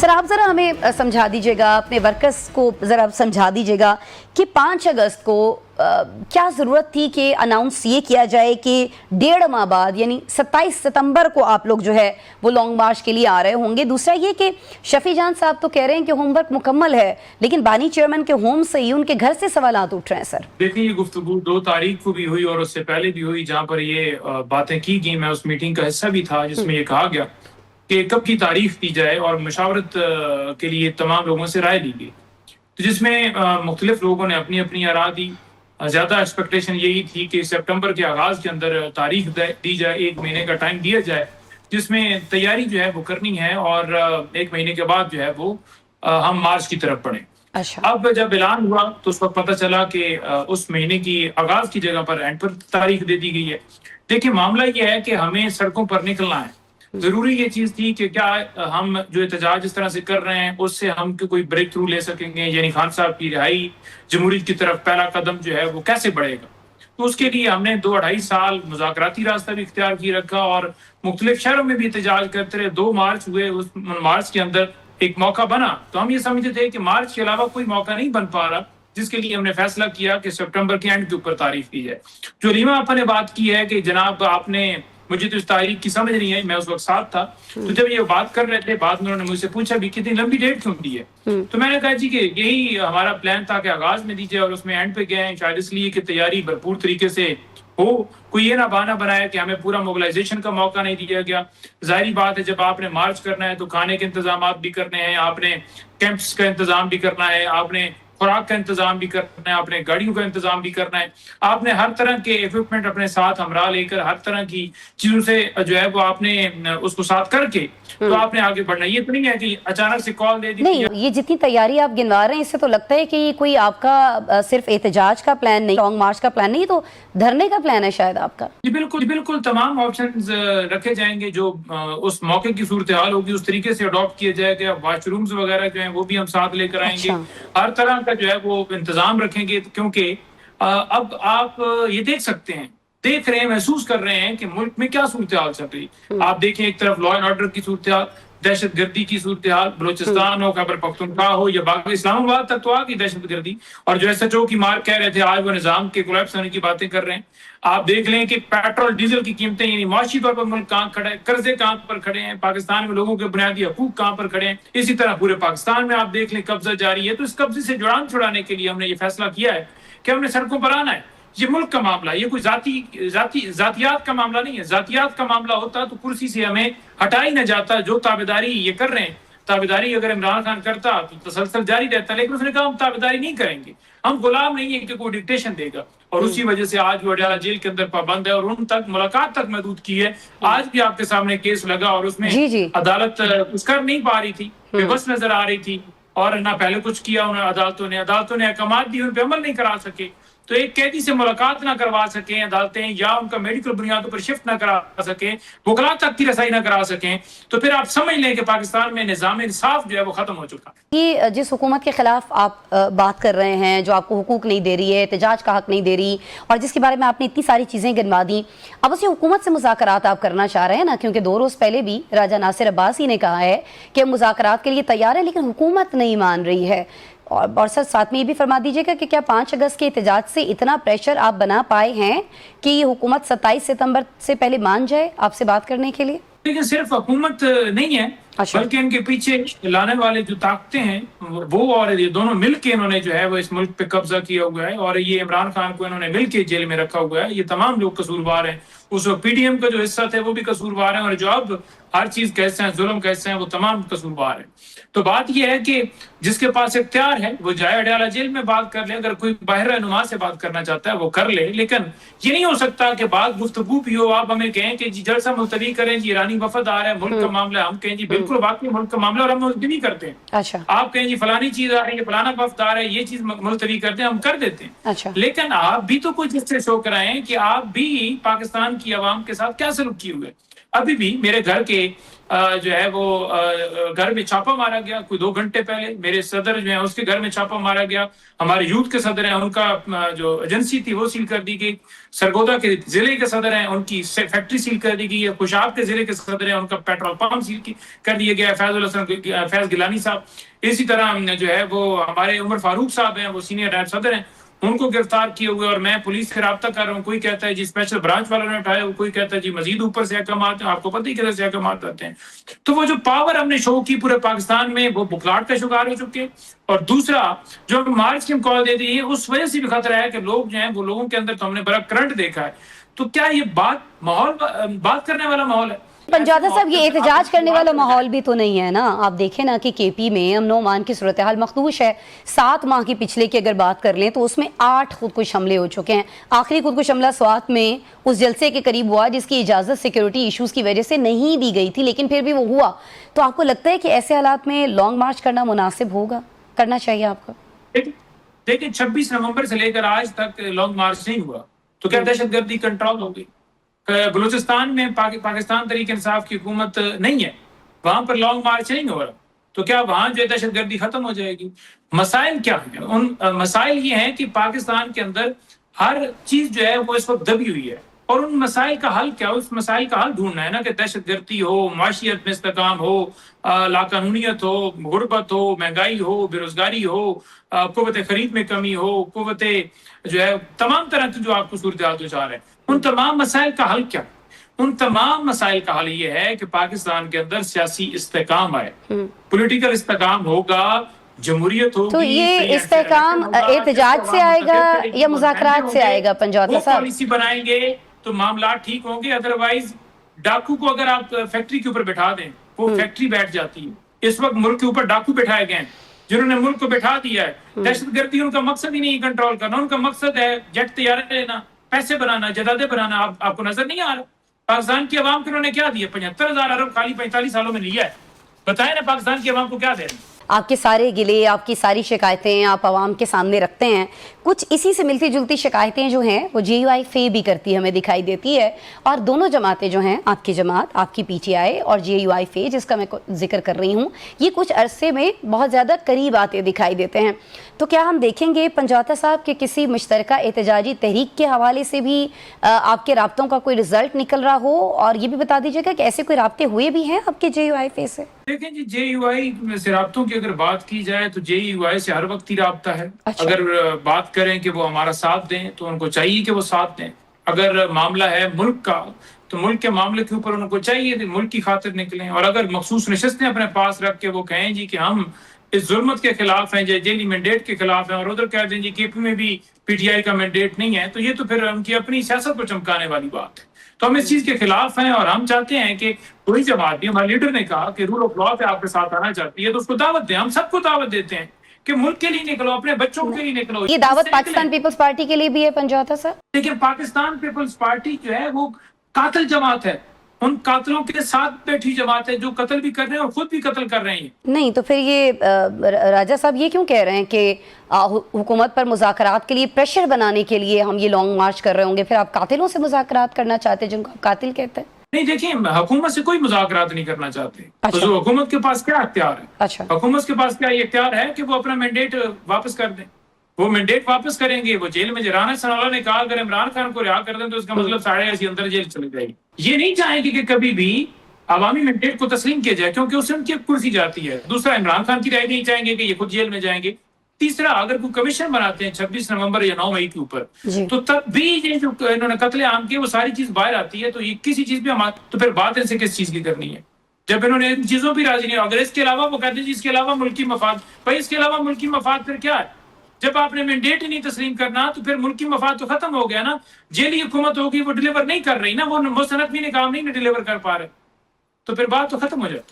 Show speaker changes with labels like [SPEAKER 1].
[SPEAKER 1] سر آپ ذرا ہمیں سمجھا دیجیے گا، اپنے ورکرز کو ذرا سمجھا دیجیے گا کہ 5 اگست کو کیا ضرورت تھی کہ اناؤنس یہ کیا جائے کہ 1.5 ماہ بعد یعنی 27 ستمبر کو آپ لوگ جو ہے وہ لانگ مارچ کے لیے آ رہے ہوں گے. دوسرا یہ کہ شفیع جان صاحب تو کہہ رہے ہیں کہ ہوم ورک مکمل ہے، لیکن بانی چیئرمین کے ہوم سے ہی ان کے گھر سے سوالات اٹھ رہے ہیں. سر
[SPEAKER 2] دیکھیں، یہ گفتگو 2 تاریخ کو بھی ہوئی اور اس سے پہلے بھی ہوئی، جہاں پر یہ باتیں کی گئی. میں اس میٹنگ کا حصہ بھی تھا جس میں یہ کہا گیا کہ کب کی تاریخ دی جائے اور مشاورت کے لیے تمام لوگوں سے رائے لی گئی، تو جس میں مختلف لوگوں نے اپنی اپنی آراء دی. زیادہ ایکسپیکٹیشن یہی تھی کہ سپٹمبر کے آغاز کے اندر تاریخ دی جائے، 1 مہینے کا ٹائم دیا جائے جس میں تیاری جو ہے وہ کرنی ہے، اور 1 مہینے کے بعد جو ہے وہ ہم مارچ کی طرف بڑھیں. اب جب اعلان ہوا تو اس وقت پتہ چلا کہ اس مہینے کی آغاز کی جگہ پر اینڈ پر تاریخ دے دی گئی ہے. دیکھیں، معاملہ یہ ہے کہ ہمیں سڑکوں پر نکلنا ہے. ضروری یہ چیز تھی کہ کیا ہم جو احتجاج اس طرح سے کر رہے ہیں اس سے ہم کوئی بریک تھرو لے سکیں گے، یعنی خان صاحب کی رہائی، جمہوریت کی طرف پہلا قدم جو ہے وہ کیسے بڑھے گا. تو اس کے لیے ہم نے 2-2.5 سال مذاکراتی راستہ بھی اختیار کی رکھا اور مختلف شہروں میں بھی احتجاج کرتے رہے. 2 مارچ ہوئے، اس مارچ کے اندر ایک موقع بنا تو ہم یہ سمجھتے تھے کہ مارچ کے علاوہ کوئی موقع نہیں بن پا رہا، جس کے لیے ہم نے فیصلہ کیا کہ سپٹمبر کے اینڈ کے اوپر تاریخ دی جائے. جو ریما آپا نے بات کی ہے کہ جناب آپ نے، مجھے تو اس تاریخ کی سمجھ نہیں ہے، میں اس وقت ساتھ تھا، تو جب یہ بات کر رہے تھے بعد میں انہوں نے مجھ سے پوچھا بھی کتنی لمبی ڈیٹ کیوں دی ہے، تو میں نے کہا جی کہ یہی ہمارا پلان تھا کہ آغاز میں دی جائے اور اس میں اینڈ پہ گئے ہیں، شاید اس لیے کہ تیاری بھرپور طریقے سے ہو. کوئی یہ نہ بہانہ بنایا کہ ہمیں پورا موبلائزیشن کا موقع نہیں دیا گیا. ظاہری بات ہے جب آپ نے مارچ کرنا ہے تو کھانے کے انتظامات بھی کرنے ہیں، آپ نے کیمپس کا انتظام بھی کرنا ہے، آپ نے خوراک کا انتظام بھی کرنا ہے، آپ نے گاڑیوں کا انتظام بھی کرنا ہے، آپ نے ہر طرح کے ایکوپمنٹ اپنے ساتھ ہمراہ لے کر ہر طرح کی چیزوں سے جو ہے وہ آپ نے اس کو ساتھ کر کے تو آپ نے آگے بڑھنا. یہ تو نہیں ہے کہ اچانک سے کال دے دی.
[SPEAKER 1] نہیں، یہ جتنی تیاری آپ گنوا رہے ہیں اس سے تو لگتا ہے کہ یہ کوئی آپ کا صرف احتجاج کا پلان نہیں، لانگ مارچ کا پلان نہیں، تو دھرنے کا پلان ہے شاید آپ کا.
[SPEAKER 2] جی بالکل تمام آپشنز رکھے جائیں گے، جو اس موقع کی صورتحال ہوگی اس طریقے سے اڈاپٹ کیا جائے گا. واش رومز وغیرہ جو ہیں وہ بھی ہم ساتھ لے کر آئیں گے، ہر طرح کا جو ہے وہ انتظام رکھیں گے، کیونکہ اب آپ یہ دیکھ رہے ہیں، محسوس کر رہے ہیں کہ ملک میں کیا صورتحال چل رہی. آپ دیکھیں، ایک طرف لا اینڈ آرڈر کی صورتحال، دہشت گردی کی صورتحال، بلوچستان ہو، خیبر پختونخوا ہو یا باقی اسلام آباد تک تو آ گئی دہشت گردی، اور جو SHO کی مار کہہ رہے تھے آج وہ نظام کے کولیپس ہونے کی باتیں کر رہے ہیں. آپ دیکھ لیں کہ پیٹرول ڈیزل کی قیمتیں، یعنی معاشی طور پر ملک کہاں کھڑا ہے، قرضے کہاں پر کھڑے ہیں، پاکستان میں لوگوں کے بنیادی حقوق کہاں پر کھڑے ہیں. اسی طرح پورے پاکستان میں آپ دیکھ لیں قبضہ جاری ہے. تو اس قبضے سے جڑان چھڑانے کے لیے ہم نے یہ فیصلہ کیا ہے کہ ہم نے سڑکوں پر آنا ہے. یہ ملک کا معاملہ، یہ کوئی ذاتیات کا معاملہ نہیں ہے. ذاتیات کا معاملہ ہوتا تو کرسی سے ہمیں ہٹا ہی نہ جاتا. جو تابعداری یہ کر رہے ہیں، تابعداری اگر عمران خان کرتا تو تسلسل جاری رہتا، لیکن اس نے کہا ہم تابعداری نہیں کریں گے، ہم غلام نہیں ہیں کہ کوئی ڈکٹیشن دے گا. اور اسی وجہ سے آج وہ اڈیالہ جیل کے اندر پابند ہے اور ان تک ملاقات تک محدود کی ہے. آج بھی آپ کے سامنے کیس لگا اور اس میں عدالت کچھ کر نہیں پا رہی تھی، بے بس نظر آ رہی تھی، اور نہ پہلے کچھ کیا انہوں عدالتوں نے احکامات دی، ان پہ عمل نہیں کرا سکے. تو ایک قیدی سے ملاقات نہ کروا سکیں عدالتیں، یا ان کا میڈیکل بنیادوں پر شفٹ نہ کرا سکیں، وکلاء تک کی رسائی نہ کرا سکیں، تو پھر آپ سمجھ لیں کہ پاکستان میں نظام انصاف جو ہے وہ ختم ہو چکا.
[SPEAKER 1] یہ جس حکومت کے خلاف آپ بات کر رہے ہیں، جو آپ کو حقوق نہیں دے رہی ہے، احتجاج کا حق نہیں دے رہی، اور جس کے بارے میں آپ نے اتنی ساری چیزیں گنوا دیں، اب اسی حکومت سے مذاکرات آپ کرنا چاہ رہے ہیں نا، کیونکہ 2 روز پہلے بھی راجہ ناصر عباسی نے کہا ہے کہ ہم مذاکرات کے لیے تیار ہیں لیکن حکومت نہیں مان رہی ہے. اور سر ساتھ میں یہ بھی فرما دیجیے گا کہ کیا 5 اگست کے احتجاج سے اتنا پریشر آپ بنا پائے ہیں کہ یہ حکومت 27 ستمبر سے پہلے مان جائے آپ سے بات کرنے کے لیے؟
[SPEAKER 2] لیکن صرف حکومت نہیں ہے، بلکہ ان کے پیچھے لانے والے جو طاقتیں ہیں وہ، اور یہ دونوں مل کے انہوں نے جو ہے وہ اس ملک پہ قبضہ کیا ہوا ہے، اور یہ عمران خان کو انہوں نے مل کے جیل میں رکھا ہوا ہے. یہ تمام لوگ قصوروار ہیں. اس وقت PDM کا جو حصہ تھے وہ بھی قصوروار ہیں، اور جو اب ہر چیز کا حصہ ہیں، ظلم کا حصہ ہیں، وہ تمام قصوروار ہیں. تو بات یہ ہے کہ جس کے پاس اختیار ہے وہ جائے اڈیالہ جیل میں بات کر لے. اگر کوئی باہر رہنما سے بات کرنا چاہتا ہے وہ کر لے، لیکن یہ نہیں ہو سکتا کہ بات گفتگو بھی ہو، آپ ہمیں کہیں کہ جی جلسہ ملتوی کریں، جی ایرانی وفد آ رہا ہے، ملک کا معاملہ، ہم کہیں جی بالکل واقعی ملک کا معاملہ، اور ہم ملتوی کرتے ہیں. آپ کہیں جی فلانی چیز آ رہی ہے، فلانا وفد آ رہا ہے، یہ چیز ملتوی کرتے ہیں، ہم کر دیتے ہیں. لیکن آپ بھی تو کچھ اس سے شو کرائیں کہ آپ بھی پاکستان کی عوام کے ساتھ کیا سلوک کیے ہوئے. ابھی بھی میرے گھر کے جو ہے وہ گھر میں چھاپا مارا گیا کوئی 2 گھنٹے پہلے. میرے صدر جو ہیں اس کے گھر میں چھاپا مارا گیا. ہمارے یوتھ کے صدر ہیں ان کا جو ایجنسی تھی وہ سیل کر دی گئی. سرگودا کے ضلع کے صدر ہیں ان کی فیکٹری سیل کر دی گئی ہے. خوشاب کے ضلع کے صدر ہیں ان کا پیٹرول پمپ سیل کر دیا گیا ہے. فیض گیلانی صاحب. اسی طرح جو ہے وہ ہمارے عمر فاروق صاحب ہیں وہ سینئر نائب صدر ہیں ان کو گرفتار کیے ہوئے. اور میں پولیس سے رابطہ کر رہا ہوں. کوئی کہتا ہے جی اسپیشل برانچ والوں نے اٹھایا, کوئی کہتا ہے جی مزید اوپر سے احکامات ہیں. آپ کو پتہ ہی کیسے احکامات آتے ہیں. تو وہ جو پاور ہم نے شو کی پورے پاکستان میں وہ بکلاٹ کا شکار ہو چکے. اور دوسرا جو مارچ کی ہم کال دے دی ہے اس وجہ سے بھی خطرہ ہے کہ لوگ جو ہیں وہ لوگوں کے اندر تو ہم نے بڑا کرنٹ دیکھا ہے. تو کیا یہ بات کرنے والا ماحول ہے؟
[SPEAKER 1] پنجادہ صاحب یہ احتجاج کرنے والا ماحول بھی تو نہیں ہے نا. آپ دیکھیں نا کہ کے پی میں امن و امان کی صورتحال مخدوش ہے. 7 ماہ کی پچھلے کی اگر بات کر لیں تو اس میں 8 خودکش حملے ہو چکے ہیں. آخری خودکش حملہ سوات میں اس جلسے کے قریب ہوا جس کی اجازت سیکیورٹی ایشوز کی وجہ سے نہیں دی گئی تھی, لیکن پھر بھی وہ ہوا. تو آپ کو لگتا ہے کہ ایسے حالات میں لانگ مارچ کرنا مناسب ہوگا, کرنا چاہیے آپ کو؟
[SPEAKER 2] دیکھیں 26 نومبر سے لے کر آج تک لانگ مارچ نہیں ہوا تو کیا دہشت گردی کنٹرول ہو گئی؟ بلوچستان میں پاکستان تحریک انصاف کی حکومت نہیں ہے, وہاں پر لانگ مارچ نہیں ہو رہا تو کیا وہاں جو دہشت گردی ختم ہو جائے گی؟ مسائل کیا ہیں؟ ان مسائل یہ ہیں کہ پاکستان کے اندر ہر چیز جو ہے وہ اس وقت دبی ہوئی ہے اور ان مسائل کا حل کیا؟ اس مسائل کا حل ڈھونڈنا ہے نا کہ دہشت گردی ہو, معاشیت میں استحکام ہو, لاقانونیت ہو, غربت ہو, مہنگائی ہو, بے روزگاری ہو, قوت خرید میں کمی ہو, قوت جو ہے تمام طرح کی جو آپ کو صورتحال دچار ہے. ان تمام مسائل کا حل کیا؟ ان تمام مسائل کا حل یہ ہے کہ پاکستان کے اندر سیاسی استحکام آئے, پولیٹیکل استحکام ہوگا, جمہوریت ہوگی.
[SPEAKER 1] تو یہ استحکام احتجاج سے آئے گا یا مذاکرات سے آئے گا پنجادہ صاحب؟
[SPEAKER 2] پالیسی بنائیں گے تو معاملات ٹھیک ہوں گے. ادروائز ڈاکو کو اگر آپ فیکٹری کے اوپر بٹھا دیں وہ فیکٹری بیٹھ جاتی ہے. اس وقت ملک کے اوپر ڈاکو بٹھائے گئے ہیں جنہوں نے ملک کو بٹھا دیا ہے. دہشت گردی ان کا مقصد ہی نہیں کنٹرول کرنا, ان کا مقصد ہے جیٹ طیارے لینا, پیسے بنانا, جدادیں بنانا. آپ کو نظر نہیں آ رہا پاکستان کی عوام کو انہوں نے کیا دیا؟ 75,000 ارب خالی 45 سالوں میں لیا ہے. بتائیں نا پاکستان کی عوام کو کیا دے رہے ہیں؟
[SPEAKER 1] آپ کے سارے گلے, آپ کی ساری شکایتیں آپ عوام کے سامنے رکھتے ہیں. کچھ اسی سے ملتی جلتی شکایتیں جو ہیں وہ جے یو آئی فے بھی کرتی ہمیں دکھائی دیتی ہے. اور دونوں جماعتیں جو ہیں, آپ کی جماعت, آپ کی پی ٹی آئی اور جے یو آئی فے جس کا میں ذکر کر رہی ہوں, یہ کچھ عرصے میں بہت زیادہ قریب آتے دکھائی دیتے ہیں. تو کیا ہم دیکھیں گے پنجادہ صاحب کے کسی مشترکہ احتجاجی تحریک کے حوالے سے بھی آپ کے رابطوں کا کوئی رزلٹ نکل رہا ہو؟ اور یہ بھی بتا دیجیے گا کہ ایسے کوئی رابطے ہوئے بھی ہیں آپ کے جے یو آئی فے سے؟
[SPEAKER 2] دیکھیں جی, جے یو آئی سے رابطوں کی اگر بات کی جائے تو جے یو آئی سے ہر وقت ہی رابطہ ہے. اگر بات کریں کہ وہ ہمارا ساتھ دیں تو ان کو چاہیے کہ وہ ساتھ دیں. اگر معاملہ ہے ملک کا تو ملک کے معاملے کے اوپر ان کو چاہیے کہ ملک کی خاطر نکلیں. اور اگر مخصوص نشستیں اپنے پاس رکھ کے وہ کہیں جی کہ ہم اس ظلمت کے خلاف ہیں, جیلی مینڈیٹ کے خلاف ہیں, اور ادھر کہہ دیں جی کے پی میں بھی پی ٹی آئی کا مینڈیٹ نہیں ہے, تو یہ تو پھر ان کی اپنی سیاست کو چمکانے والی بات ہے. تو ہم اس چیز کے خلاف ہیں اور ہم چاہتے ہیں کہ کوئی جماعت بھی, ہمارے لیڈر نے کہا کہ رول آف لا پہ آپ کے ساتھ آنا چاہتی ہے تو اس کو دعوت دیں. ہم سب کو دعوت دیتے ہیں کہ ملک کے لیے نکلو, اپنے بچوں کے لیے نکلو.
[SPEAKER 1] یہ دعوت پاکستان پیپلز پارٹی کے لیے بھی ہے پنجادہ صاحب؟
[SPEAKER 2] لیکن پاکستان پیپلز پارٹی جو ہے وہ قاتل جماعت ہے, ان قاتلوں کے ساتھ بیٹھی جماعت ہے جو قتل بھی کر رہے ہیں اور خود بھی قتل کر رہے ہیں.
[SPEAKER 1] نہیں تو پھر یہ راجہ صاحب یہ کیوں کہہ رہے ہیں کہ حکومت پر مذاکرات کے لیے پریشر بنانے کے لیے ہم یہ لانگ مارچ کر رہے ہوں گے؟ پھر آپ قاتلوں سے مذاکرات کرنا چاہتے ہیں جن کو آپ قاتل کہتے ہیں؟
[SPEAKER 2] نہیں دیکھیں, حکومت سے کوئی مذاکرات نہیں کرنا چاہتے. تو حکومت کے پاس کیا اختیار ہے؟ حکومت کے پاس کیا یہ اختیار ہے کہ وہ اپنا مینڈیٹ واپس کر دیں؟ وہ مینڈیٹ واپس کریں گے, وہ جیل میں رانا ثناءاللہ نے کہا اگر عمران خان کو رہا کر دیں تو اس کا مطلب 8.5 اندر جیل چلی جائے گی. یہ نہیں چاہیں گے کہ کبھی بھی عوامی مینڈیٹ کو تسلیم کیا جائے کیونکہ اس سے ان کی کرسی جاتی ہے. دوسرا, عمران خان کی رائے نہیں چاہیں گے کہ یہ خود جیل میں جائیں گے. تیسرا, اگر کوئی کمیشن بناتے ہیں 26 نومبر یا 9 مئی کے اوپر تو تب بھی یہ جو انہوں نے قتل عام کیے وہ ساری چیز باہر آتی ہے. تو یہ کسی چیز بھی تو پھر بات ان سے کس چیز کی کرنی ہے جب انہوں نے ان چیزوں بھی راضی نہیں. اگر اس کے علاوہ وہ کہتے ہیں اس کے علاوہ ملکی مفاد, بھائی اس کے علاوہ ملکی مفاد پھر کیا ہے؟ جب آپ نے مینڈیٹ ہی نہیں تسلیم کرنا تو پھر ملکی مفاد تو ختم ہو گیا نا. جیلی حکومت ہوگی وہ ڈیلیور نہیں کر رہی نا, وہ مستند بھی کام نہیں ڈیلیور کر پا رہے, تو پھر بات تو ختم ہو جاتی.